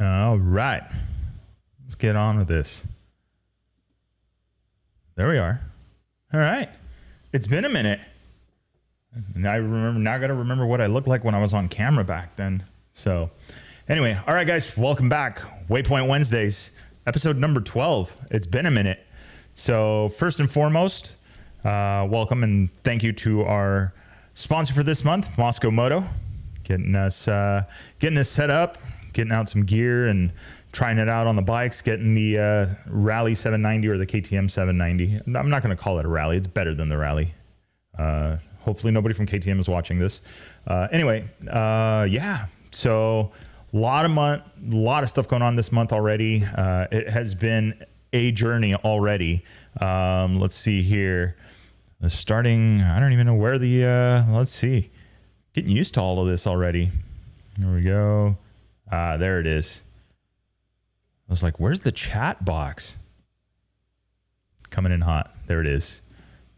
All right. Let's get on with this. There we are. All right. It's been a minute. And I remember now. Got to remember what I looked like when I was on camera back then. So, anyway, all right, guys, welcome back. Waypoint Wednesdays, episode number 12. It's been a minute. So, first and foremost, welcome and thank you to our sponsor for this month, Moscow Moto, getting us set up, getting out some gear and trying it out on the bikes, getting the Rally 790 or the KTM 790. I'm not going to call it a Rally. It's better than the Rally. Hopefully nobody from KTM is watching this. Anyway, yeah. So a lot of stuff going on this month already. It has been a journey already. Let's see here. Starting, I don't even know where the, let's see. Getting used to all of this already. There we go. There it is. I was like, where's the chat box? Coming in hot. There it is.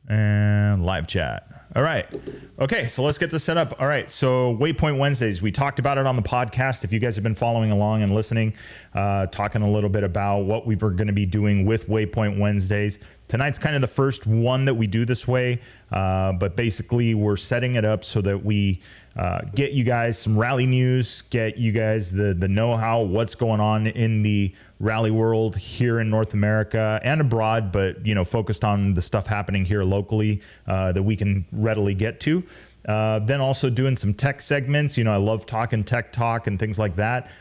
And live chat. All right. Okay, so let's get this set up. All right, so Waypoint Wednesdays. We talked about it on the podcast. If you guys have been following along and listening, talking a little bit about what we were going to be doing with Waypoint Wednesdays. Tonight's kind of the first one that we do this way, but basically we're setting it up so that we get you guys some rally news, get you guys the know-how, what's going on in the rally world here in North America and abroad, but focused on the stuff happening here locally that we can readily get to. Then also doing some tech segments. I love talking tech talk and things like that.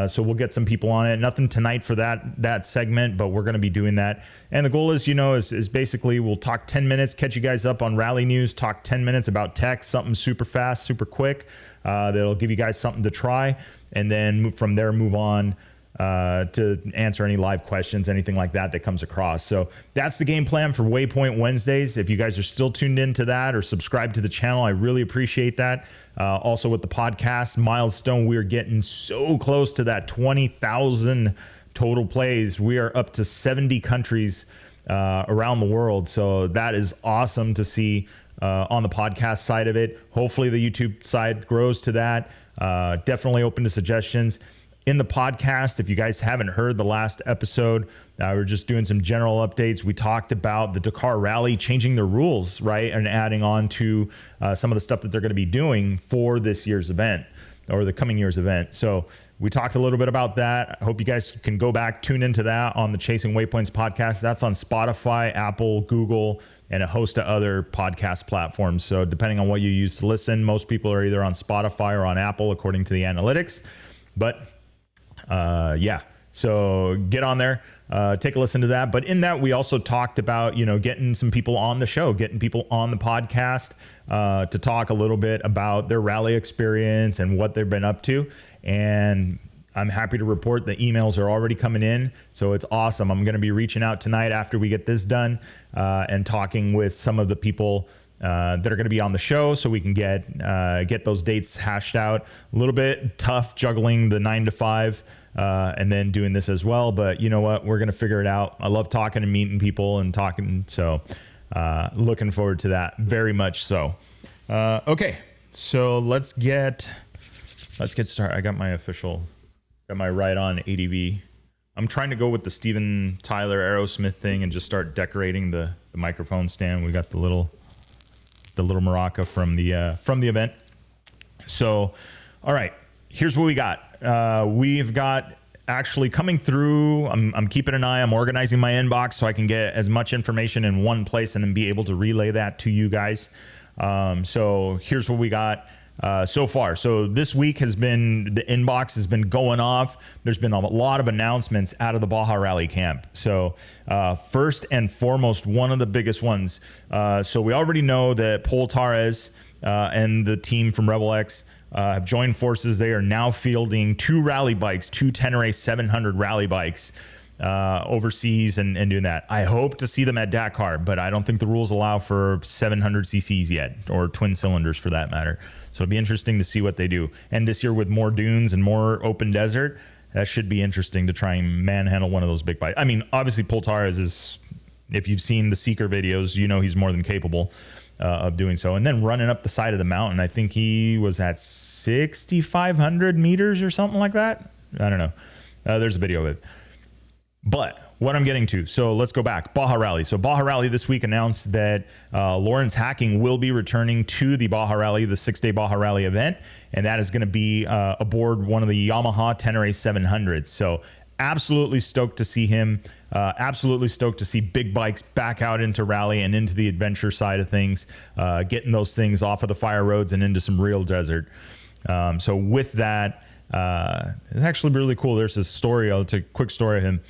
So we'll get some people on it. Nothing tonight for that segment, but we're going to be doing that. And the goal is, is basically we'll talk 10 minutes, catch you guys up on rally news, talk 10 minutes about tech, something super fast, super quick. That'll give you guys something to try, and then move on to answer any live questions, anything like that comes across. So that's the game plan for Waypoint Wednesdays. If you guys are still tuned into that or subscribed to the channel, I really appreciate that. Also with the podcast milestone, we're getting so close to that 20,000 total plays. We are up to 70 countries around the world. So that is awesome to see on the podcast side of it. Hopefully the YouTube side grows to that. Definitely open to suggestions. In the podcast, if you guys haven't heard the last episode, we're just doing some general updates. We talked about the Dakar Rally changing their rules, right? And adding on to some of the stuff that they're going to be doing for this year's event or the coming year's event. So we talked a little bit about that. I hope you guys can go back, tune into that on the Chasing Waypoints podcast. That's on Spotify, Apple, Google, and a host of other podcast platforms. So depending on what you use to listen, most people are either on Spotify or on Apple, according to the analytics. But yeah, so get on there, take a listen to that. But in that, we also talked about, getting some people on the show, getting people on the podcast to talk a little bit about their rally experience and what they've been up to. And I'm happy to report the emails are already coming in. So it's awesome. I'm going to be reaching out tonight after we get this done and talking with some of the people that are going to be on the show, so we can get those dates hashed out. A little bit tough juggling the 9 to 5 and then doing this as well, but you know what, we're going to figure it out. I love talking and meeting people and talking, so looking forward to that very much. So okay, so let's get started. I got my right on ADV. I'm trying to go with the Steven Tyler Aerosmith thing and just start decorating the microphone stand. We got the little maraca from the event. So, all right, here's what we got. We've got actually coming through. I'm keeping an eye. I'm organizing my inbox so I can get as much information in one place and then be able to relay that to you guys. So here's what we got so far. So this week the inbox has been going off. There's been a lot of announcements out of the Baja Rally camp. So first and foremost, one of the biggest ones. So we already know that Paul Torres and the team from Rebel X have joined forces. They are now fielding two rally bikes, two Tenere 700 rally bikes overseas and doing that. I hope to see them at Dakar, but I don't think the rules allow for 700 cc's yet, or twin cylinders for that matter. So it'll be interesting to see what they do. And this year with more dunes and more open desert, that should be interesting to try and manhandle one of those big bikes. I mean, obviously Paul Torres is, if you've seen the Seeker videos, he's more than capable of doing so. And then running up the side of the mountain, I think he was at 6,500 meters or something like that. I don't know. There's a video of it. But what I'm getting to, so let's go back. Baja Rally. So Baja Rally this week announced that Lawrence Hacking will be returning to the Baja Rally, the 6-day Baja Rally event, and that is going to be aboard one of the Yamaha Tenere 700s. So absolutely stoked to see him. Absolutely stoked to see big bikes back out into rally and into the adventure side of things, getting those things off of the fire roads and into some real desert. So with that, it's actually really cool. There's this story. I'll take a quick story of him.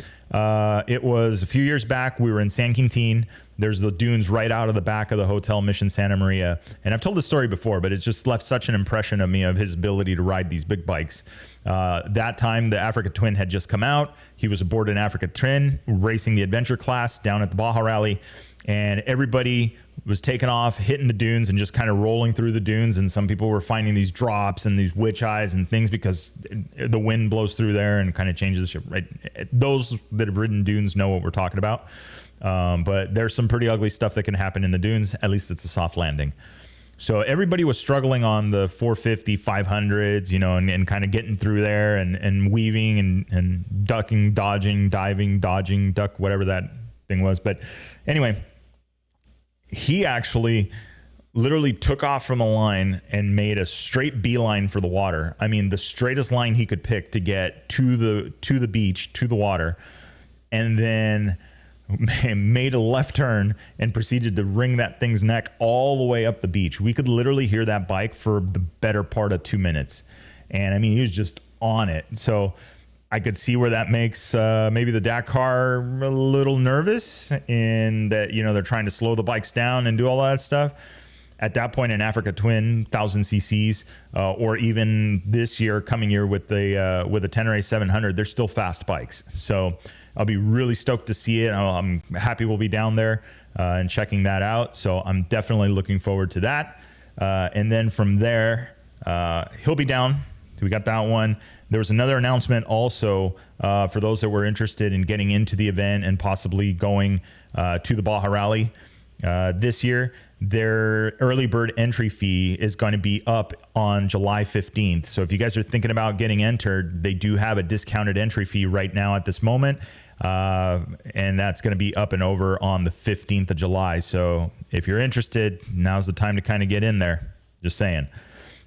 It was a few years back. We were in San Quintin. There's the dunes right out of the back of the Hotel Mission Santa Maria. And I've told this story before, but it's just left such an impression of me of his ability to ride these big bikes. That time, the Africa Twin had just come out. He was aboard an Africa Twin racing the adventure class down at the Baja Rally. And everybody was taking off, hitting the dunes and just kind of rolling through the dunes. And some people were finding these drops and these witch eyes and things because the wind blows through there and kind of changes the ship. Right? Those that have ridden dunes know what we're talking about. But there's some pretty ugly stuff that can happen in the dunes. At least it's a soft landing. So everybody was struggling on the 450, 500s, you know, and kind of getting through there and weaving and ducking, dodging, diving, dodging, duck, whatever that thing was. But anyway, he actually literally took off from the line and made a straight beeline for the water. I mean, the straightest line he could pick to get to the beach, to the water, and then made a left turn and proceeded to wring that thing's neck all the way up the beach. We could literally hear that bike for the better part of 2 minutes. And I mean, he was just on it. So I could see where that makes maybe the Dakar a little nervous in that, you know, they're trying to slow the bikes down and do all that stuff. At that point, in Africa Twin, 1,000 cc's, or even this year, coming year with the Tenere 700, they're still fast bikes. So I'll be really stoked to see it. I'm happy we'll be down there and checking that out. So I'm definitely looking forward to that. And then from there, he'll be down. We got that one. There was another announcement also for those that were interested in getting into the event and possibly going to the Baja Rally this year. Their early bird entry fee is going to be up on July 15th. So if you guys are thinking about getting entered, they do have a discounted entry fee right now at this moment. And that's going to be up and over on the 15th of July. So if you're interested, now's the time to kind of get in there. Just saying.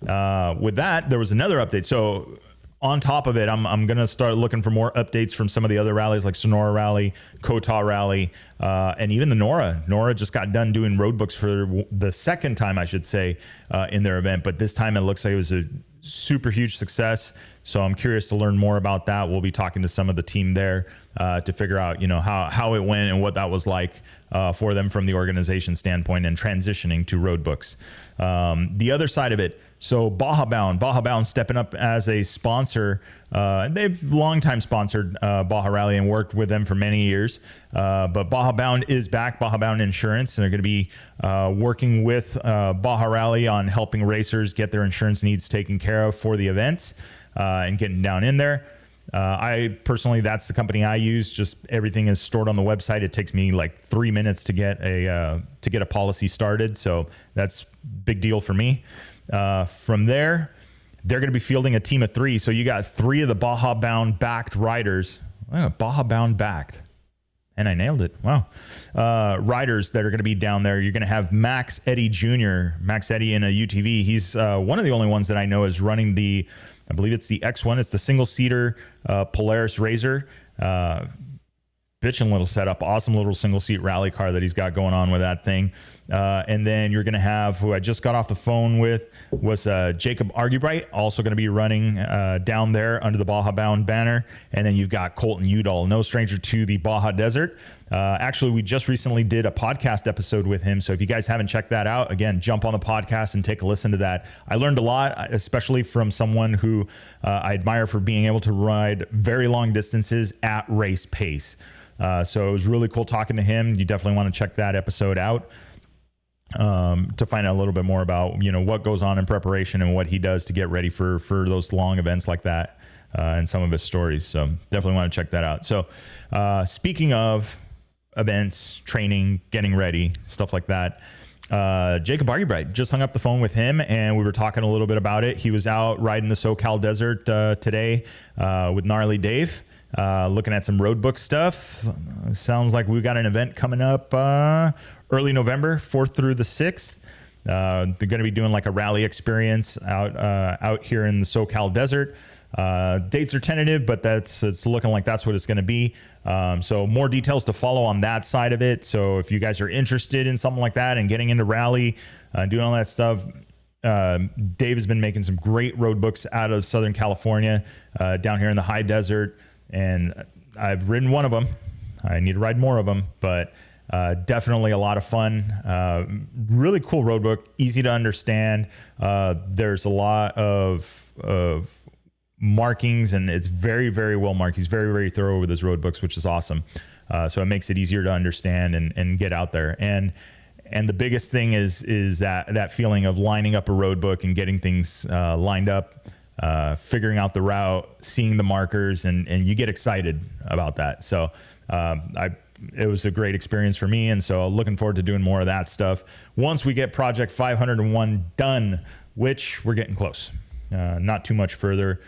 With that, there was another update. So on top of it, I'm going to start looking for more updates from some of the other rallies like Sonora Rally, Kota Rally, and even the Nora. Nora just got done doing road books for the second time, I should say, in their event. But this time it looks like it was a super huge success. So I'm curious to learn more about that. We'll be talking to some of the team there to figure out, you know, how it went and what that was like for them from the organization standpoint and transitioning to road books. The other side of it, so Baja Bound stepping up as a sponsor. They've long time sponsored Baja Rally and worked with them for many years. But Baja Bound is back, Baja Bound Insurance, and they're going to be working with Baja Rally on helping racers get their insurance needs taken care of for the events and getting down in there. I personally, that's the company I use. Just everything is stored on the website. It takes me like 3 minutes to get a policy started. So that's big deal for me. From there, they're going to be fielding a team of 3. So you got 3 of the Baja Bound backed riders. Oh, Baja Bound backed. And I nailed it. Wow. Riders that are going to be down there. You're going to have Max Eddy Jr. Max Eddy in a UTV. He's one of the only ones that I know is running I believe it's the X1. It's the single-seater Polaris Razor. Bitchin' little setup. Awesome little single-seat rally car that he's got going on with that thing. And then you're going to have, who I just got off the phone with, was Jacob Argubright, also going to be running down there under the Baja Bound banner. And then you've got Colton Udall, no stranger to the Baja Desert. Actually, we just recently did a podcast episode with him. So if you guys haven't checked that out, again, jump on the podcast and take a listen to that. I learned a lot, especially from someone who I admire for being able to ride very long distances at race pace. So it was really cool talking to him. You definitely want to check that episode out to find out a little bit more about, you know, what goes on in preparation and what he does to get ready for those long events like that and some of his stories. So definitely want to check that out. So speaking of events, training, getting ready, stuff like that, Jacob Argubright, just hung up the phone with him and we were talking a little bit about it. He was out riding the SoCal desert today with Gnarly Dave. looking at some road book stuff. Sounds like we've got an event coming up early November, 4th through the 6th. They're going to be doing like a rally experience out here in the SoCal desert. Dates are tentative, but it's looking like that's what it's going to be. So more details to follow on that side of it. So if you guys are interested in something like that and getting into rally, doing all that stuff, Dave has been making some great road books out of Southern California, down here in the high desert. And I've ridden one of them. I need to ride more of them, but definitely a lot of fun. Really cool road book, easy to understand. There's a lot of markings, and it's very, very well marked. He's very, very thorough with his road books, which is awesome. So it makes it easier to understand and get out there. And the biggest thing is that feeling of lining up a road book and getting things lined up, figuring out the route, seeing the markers, and you get excited about that. So it was a great experience for me, and so looking forward to doing more of that stuff once we get Project 501 done, which we're getting close. Not too much further.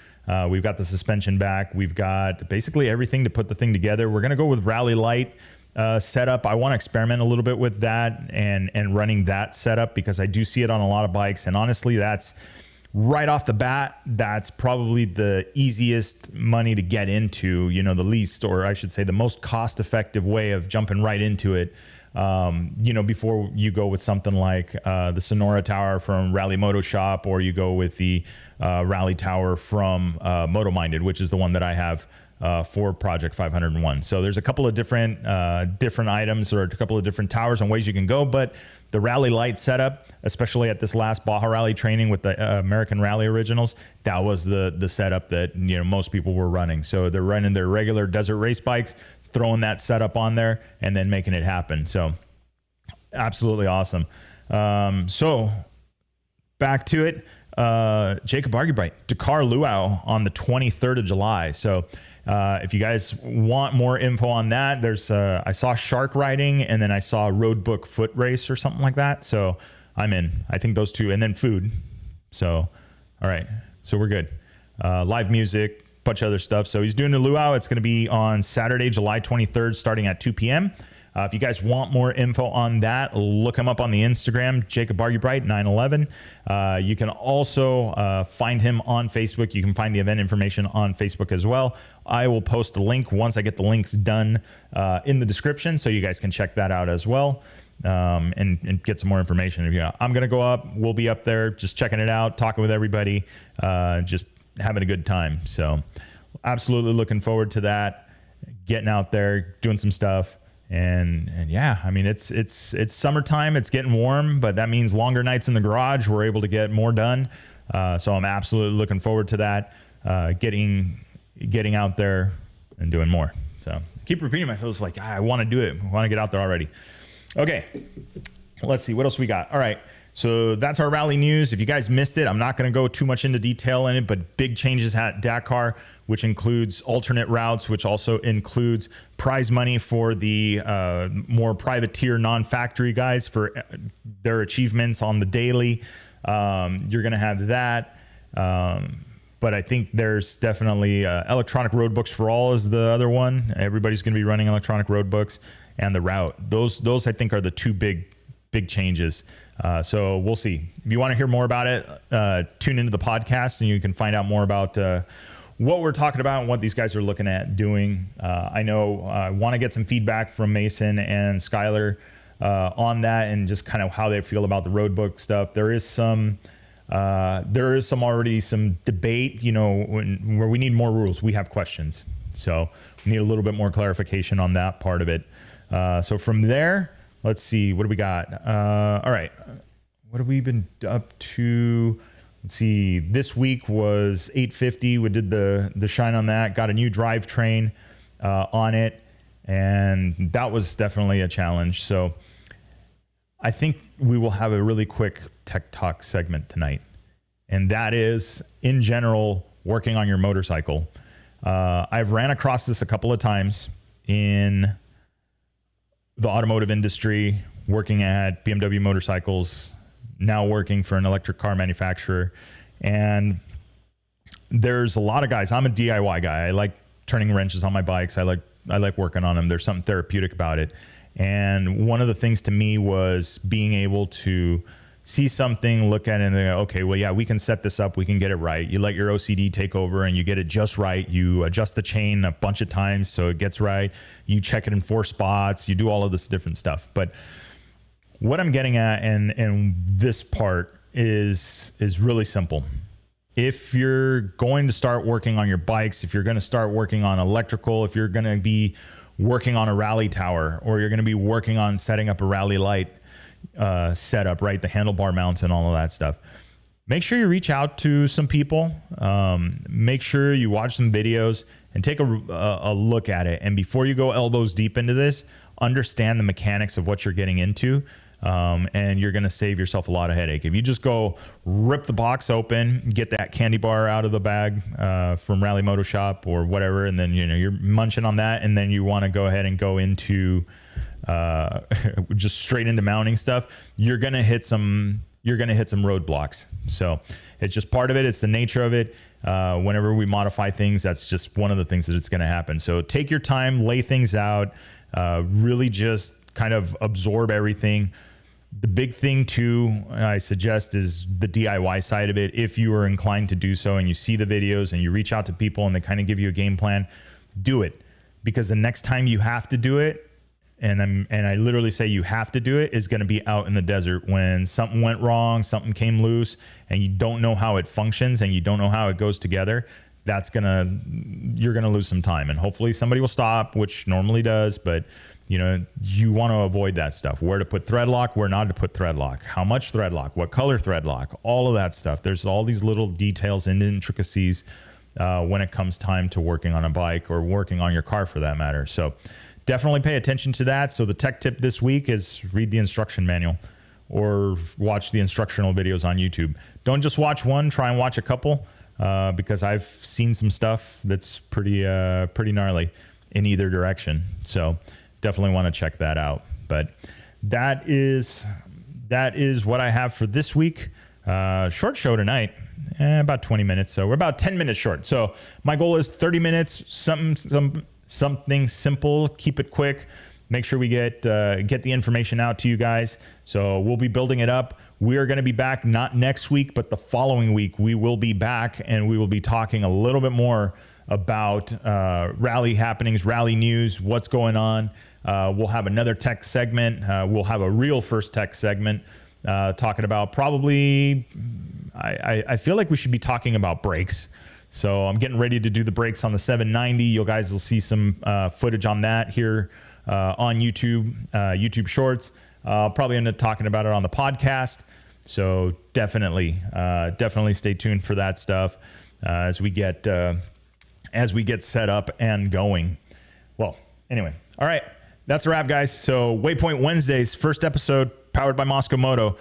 We've got the suspension back. We've got basically everything to put the thing together. We're going to go with Rally Light setup. I want to experiment a little bit with that and running that setup, because I do see it on a lot of bikes. And honestly, that's right off the bat, that's probably the easiest money to get into, the least, or I should say the most cost-effective way of jumping right into it. Before you go with something like the Sonora Tower from Rally Moto Shop, or you go with the Rally Tower from Moto Minded, which is the one that I have for Project 501. So there's a couple of different items, or a couple of different towers and ways you can go, but the Rally Light setup, especially at this last Baja Rally training with the American Rally Originals, that was the setup that most people were running. So they're running their regular desert race bikes, throwing that setup on there, and then making it happen. So absolutely awesome. So back to it. Jacob Argybright, Dakar Luau on the 23rd of July. So if you guys want more info on that, there's I saw shark riding, and then I saw road book foot race or something like that. So I'm in. I think those two, and then food. So all right, so we're good. Live music, bunch of other stuff. So he's doing the luau. It's going to be on Saturday, July 23rd, starting at 2 p.m. If you guys want more info on that, look him up on the Instagram, Jacob Argybright 911. You can also find him on Facebook. You can find the event information on Facebook as well. I will post a link once I get the links done in the description, so you guys can check that out as well, and get some more information. I'm going to go up. We'll be up there just checking it out, talking with everybody, just having a good time. So absolutely looking forward to that, getting out there, doing some stuff. And yeah, I mean, it's summertime, it's getting warm, but that means longer nights in the garage. We're able to get more done. So I'm absolutely looking forward to that, getting out there and doing more. So I keep repeating myself. It's like, I want to do it. I want to get out there already. Okay. Let's see what else we got. All right. So that's our rally news. If you guys missed it, I'm not going to go too much into detail in it, but big changes at Dakar, which includes alternate routes, which also includes prize money for the more privateer non-factory guys for their achievements on the daily. You're going to have that. But I think there's definitely electronic road books for all is the other one. Everybody's going to be running electronic road books, and the route. Those I think are the two big changes. So we'll see. If you want to hear more about it, tune into the podcast, and you can find out more about what we're talking about and what these guys are looking at doing. I know I want to get some feedback from Mason and Skylar on that, and just kind of how they feel about the road book stuff. There is some already some debate, where we need more rules. We have questions, so we need a little bit more clarification on that part of it. So from there, let's see, what do we got? All right, what have we been up to? Let's see, this week was 850. We did the shine on that, got a new drivetrain on it, and that was definitely a challenge. So I think we will have a really quick tech talk segment tonight, and that is, in general, working on your motorcycle. I've ran across this a couple of times in the automotive industry, working at BMW Motorcycles, now working for an electric car manufacturer. And there's a lot of guys. I'm a DIY guy. I like turning wrenches on my bikes. I like working on them. There's something therapeutic about it. And one of the things to me was being able to see something, look at it, and go, okay, well, yeah, we can set this up. We can get it right. You let your OCD take over and you get it just right. You adjust the chain a bunch of times so it gets right. You check it in 4 spots. You do all of this different stuff. But what I'm getting at and this part is really simple. If you're going to start working on your bikes, if you're going to start working on electrical, if you're going to be working on a rally tower, or you're going to be working on setting up a rally light setup, right? The handlebar mounts and all of that stuff. Make sure you reach out to some people. Make sure you watch some videos and take a look at it. And before you go elbows deep into this, understand the mechanics of what you're getting into. And you're going to save yourself a lot of headache. If you just go rip the box open, get that candy bar out of the bag from Rally Moto Shop or whatever, and then you're munching on that, and then you want to go ahead and go into just straight into mounting stuff, you're going to hit some roadblocks. So it's just part of it. It's the nature of it. Whenever we modify things, that's just one of the things that it's going to happen. So take your time, lay things out, really just kind of absorb everything. The big thing too, I suggest, is the DIY side of it. If you are inclined to do so and you see the videos and you reach out to people and they kind of give you a game plan, do it. Because the next time you have to do it, and I literally say you have to do it, is going to be out in the desert when something went wrong, something came loose, and you don't know how it functions and you don't know how it goes together. You're going to lose some time, and hopefully somebody will stop, which normally does, but you want to avoid that stuff. Where to put thread lock, where not to put thread lock, how much thread lock, what color thread lock, all of that stuff. There's all these little details and intricacies when it comes time to working on a bike or working on your car for that matter. So definitely pay attention to that. So the tech tip this week is read the instruction manual or watch the instructional videos on YouTube. Don't just watch one, try and watch a couple, because I've seen some stuff that's pretty gnarly in either direction. So definitely want to check that out. But that is what I have for this week. Short show tonight, about 20 minutes. So we're about 10 minutes short. So my goal is 30 minutes, something simple, keep it quick. Make sure we get the information out to you guys. So we'll be building it up. We are going to be back, not next week, but the following week. We will be back and we will be talking a little bit more about rally happenings, rally news, what's going on. We'll have another tech segment. We'll have a real first tech segment talking about probably, I feel like we should be talking about brakes. So I'm getting ready to do the brakes on the 790. You guys will see some footage on that here on YouTube Shorts. I'll probably end up talking about it on the podcast. So definitely stay tuned for that stuff as we get set up and going. Well, anyway, all right, that's a wrap, guys. So Waypoint Wednesdays, first episode, powered by Moscow Moto.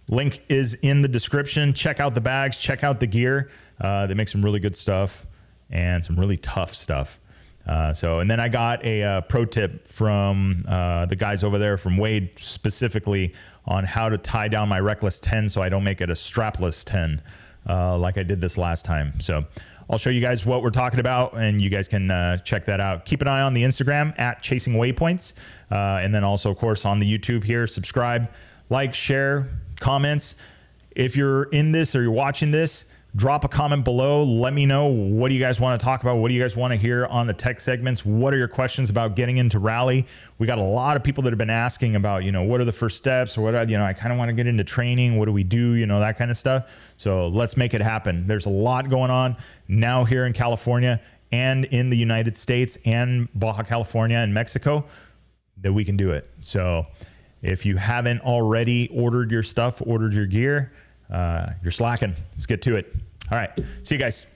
Link is in the description. Check out the bags, check out the gear. They make some really good stuff and some really tough stuff. And then I got a pro tip from the guys over there from Wade, specifically on how to tie down my Reckless 10 so I don't make it a strapless 10 like I did this last time. So I'll show you guys what we're talking about, and you guys can check that out. Keep an eye on the Instagram at Chasing Waypoints, and then also, of course, on the YouTube here. Subscribe, like, share, comments. If you're in this or you're watching this, drop a comment below. Let me know, what do you guys want to talk about? What do you guys want to hear on the tech segments? What are your questions about getting into rally? We got a lot of people that have been asking about, what are the first steps, or I kind of want to get into training. What do we do? That kind of stuff. So let's make it happen. There's a lot going on now here in California and in the United States and Baja California and Mexico that we can do it. So if you haven't already ordered your stuff, ordered your gear, you're slacking. Let's get to it. All right. See you guys.